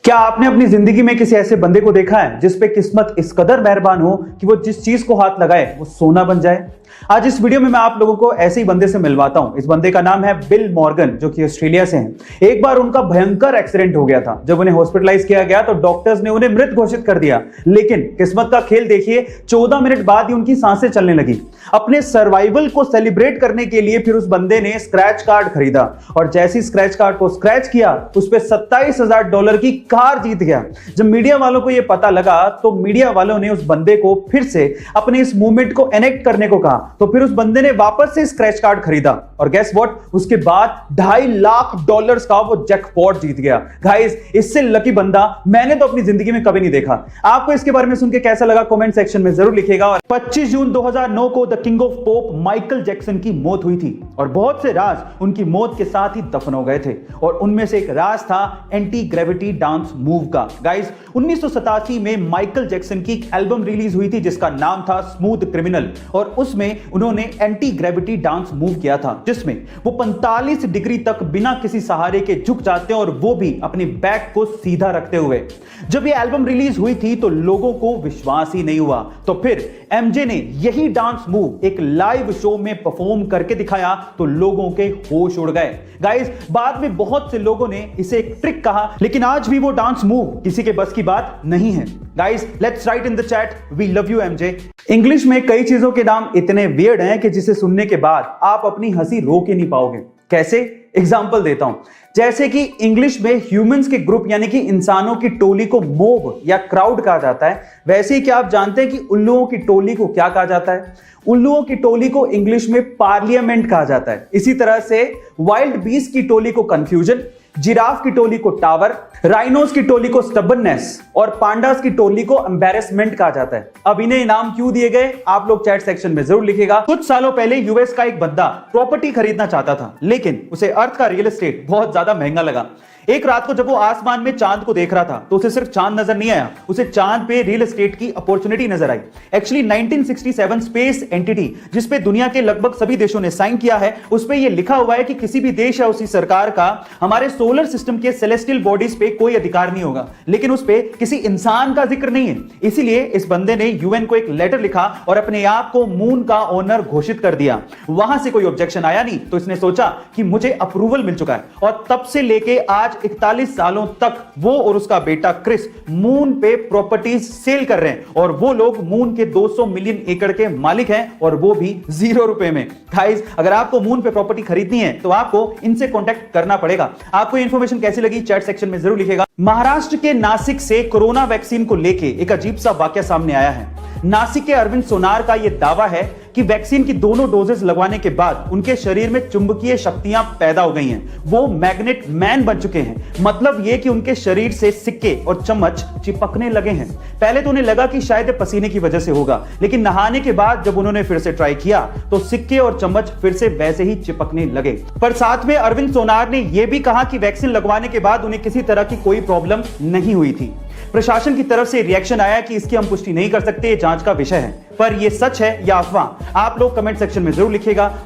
क्या आपने अपनी जिंदगी में किसी ऐसे बंदे को देखा है जिस पे किस्मत इस कदर मेहरबान हो कि वो जिस चीज को हाथ लगाए वो सोना बन जाए। आज इस वीडियो में मैं आप लोगों को ऐसे ही बंदे से मिलवाता हूं। इस बंदे का नाम है बिल मॉर्गन, जो कि ऑस्ट्रेलिया से हैं। एक बार उनका भयंकर एक्सीडेंट हो गया था। जब उन्हें हॉस्पिटलाइज किया गया तो डॉक्टर्स ने उन्हें मृत घोषित कर दिया, लेकिन किस्मत का खेल देखिए, 14 मिनट बाद ही उनकी सांसें चलने लगी। अपने सर्वाइवल को सेलिब्रेट करने के लिए फिर उस बंदे ने स्क्रैच कार्ड खरीदा और जैसी स्क्रैच कार्ड को स्क्रैच किया उस पर $27,000 की कार जीत गया। जब मीडिया वालों को यह पता लगा तो मीडिया वालों ने उस बंदे को फिर से अपने इस मूवमेंट को एनेक्ट करने को कहा। तो फिर उस बंदे ने वापस से स्क्रैच कार्ड खरीदा और गेस व्हाट, उसके बाद $2.5 लाख का वो जैकपॉट जीत गया। गाइस, इससे लकी बंदा मैंने तो अपनी जिंदगी में कभी नहीं देखा। आपको इसके बारे में सुन के कैसा लगा कमेंट सेक्शन में जरूर लिखिएगा। और 25 जून 2009 को the king of pop Michael Jackson की मौत हुई थी और बहुत से राज उनकी मौत के साथ ही दफन हो गए थे और उनमें से एक राज था एंटी ग्रेविटी डांस मूव का। गाइस, 1987 में माइकल जैक्सन की एक एल्बम रिलीज हुई थी जिसका नाम था स्मूथ क्रिमिनल और उसमें उन्होंने एंटी ग्रेविटी डांस मूव किया था, जिसमें वो 45 डिग्री तक बिना किसी सहारे के झुक जाते हैं और वो भी अपने बैक को सीधा रखते हुए। जब ये एल्बम रिलीज हुई थी तो लोगों को विश्वास ही नहीं हुआ, तो फिर एमजे ने यही डांस मूव एक लाइव शो में परफॉर्म करके दिखाया तो लोगों के होश उड़ गए। गाइस, बाद में बहुत से लोगों ने इसे एक ट्रिक कहा, लेकिन आज भी वो डांस मूव किसी के बस की बात नहीं है। Guys, let's write in the chat, we love you MJ. English में कई चीजों के नाम इतने वियर्ड हैं कि जिसे सुनने के बाद आप अपनी हंसी रोक ही नहीं पाओगे। कैसे? एग्जाम्पल देता हूं। जैसे कि इंग्लिश में ह्यूमंस के ग्रुप यानी कि इंसानों की टोली को मोब या क्राउड कहा जाता है, वैसे ही क्या आप जानते हैं कि उल्लुओं की टोली को क्या कहा जाता है? उल्लुओं की टोली को इंग्लिश में पार्लियामेंट कहा जाता है। इसी तरह से वाइल्ड बीस्ट की टोली को कंफ्यूजन, जिराफ की टोली को टावर, राइनोस की टोली को स्टबर्ननेस और पांडास की टोली को एम्बैरेसमेंट कहा जाता है। अब इन्हें नाम क्यों दिए गए आप लोग चैट सेक्शन में जरूर लिखिएगा। कुछ सालों पहले यूएस का एक बंदा प्रॉपर्टी खरीदना चाहता था, लेकिन उसे अर्थ का रियल एस्टेट बहुत ज्यादा महंगा लगा। एक रात को जब वो आसमान में चांद को देख रहा था तो उसे सिर्फ चांद नजर नहीं आया, उसे चांद पे रियल एस्टेट की अपॉर्चुनिटी नजर आई। एक्चुअली 1967 स्पेस एंटिटी जिसपे दुनिया के लगभग सभी देशों ने साइन किया है, उस पे ये लिखा हुआ है कि किसी भी देश या उसी सरकार का हमारे सोलर सिस्टम के सेलेस्टियल बॉडीज पे कोई अधिकार नहीं होगा, लेकिन उस पे किसी इंसान का जिक्र नहीं है। इसीलिए इस बंदे ने यूएन को एक लेटर लिखा और अपने आप को मून का ओनर घोषित कर दिया। वहां से कोई ऑब्जेक्शन आया नहीं तो इसने सोचा कि मुझे अप्रूवल मिल चुका है और तब से लेके आज 41 सालों तक वो और उसका बेटा क्रिस मून पे प्रॉपर्टीज सेल कर रहे हैं और वो लोग मून के 200 मिलियन एकड़ के मालिक हैं और वो भी $0 में। गाइस, अगर आपको मून पे प्रॉपर्टी खरीदनी है तो आपको इनसे कांटेक्ट करना पड़ेगा। आपको इंफॉर्मेशन कैसी लगी चैट सेक्शन में जरूर लिखिएगा। महाराष्ट्र के नासिक से कोरोना वैक्सीन को लेके एक अजीब सा वाकया सामने आया है। नासिक के अरविंद सोनार का यह दावा है कि वैक्सीन की दोनों डोजेस लगवाने के बाद उनके शरीर में चुंबकीय शक्तियां पैदा हो गई हैं। वो मैग्नेट मैन बन चुके हैं। मतलब यह कि उनके शरीर से सिक्के और चम्मच चिपकने लगे हैं। पहले तो उन्हें लगा कि शायद पसीने की वजह से होगा, लेकिन नहाने के बाद जब उन्होंने फिर से ट्राई किया तो सिक्के और चम्मच फिर से वैसे ही चिपकने लगे। पर साथ में अरविंद सोनार ने यह भी कहा कि वैक्सीन लगवाने के बाद उन्हें किसी तरह की कोई प्रॉब्लम नहीं हुई थी। प्रशासन की तरफ से रिएक्शन आया कि इसकी हम पुष्टि नहीं कर सकते, जांच का विषय है। पर यह सच है या अफवाह? आप लोग कमेंट सेक्शन में जरूर लिखिएगा।